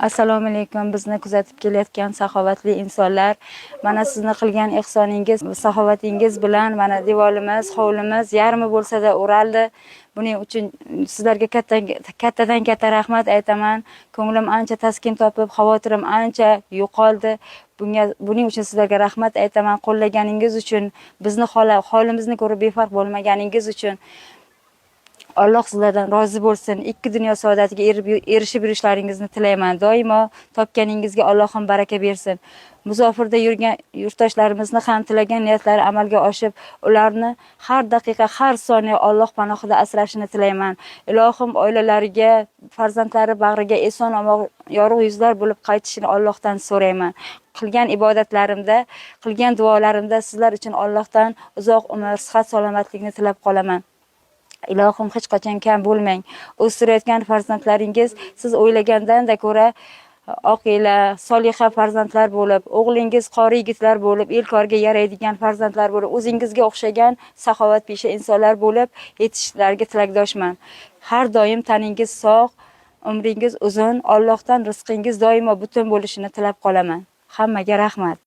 Assalomu alaykum. Bizni kuzatib kelayotgan saxovatli insonlar, mana sizni qilgan ehsoningiz, saxovatingiz bilan mana devorimiz, hovlimiz yarmi bo'lsa-da o'raldi. Buning uchun sizlarga kattadan katta rahmat aytaman. Ko'nglim ancha taskin topib, xavotirim ancha yo'qoldi. Buning uchun sizlarga rahmat aytaman. Qo'llaganingiz uchun, bizni holimizni ko'rib befarq bo'lmaganingiz uchun Alloh sizlardan rozi bo'lsin. Ikki dunyo saodatiga erishib yurishlaringizni tilayman. Doimo topganingizga Allohim baraka bersin. Musofirda yurgan yurtdoshlarimizni ham tilagan niyatlari amalga oshib, ularni har daqiqa, har soniya Alloh panohida asrashini tilayman. Ilohim oilalariga, farzandlari bag'riga eson-omon yorug' yuzlar bo'lib qaytishini Allohdan so'rayman. Qilgan ibodatlarimda, qilgan duolarimda sizlar uchun Allohdan uzoq umr, sihat, salomatlikni tilab qolaman. Ilohim hech qachon kam bo'lmang. O'stirayotgan farzandlaringiz siz o'ylagandan-da ko'ra oqila, soliha farzandlar bo'lib, o'g'lingiz qori yigitlar bo'lib, el koriga yaraydigan farzandlar bo'lib, o'zingizga o'xshagan saxovatpesha insonlar bo'lib yetishishlariga tilakdoshman. Har doim taningiz sog', umringiz uzun, Allohdan rizqingiz doimo butun bo'lishini tilab qolaman. Hammaga rahmat.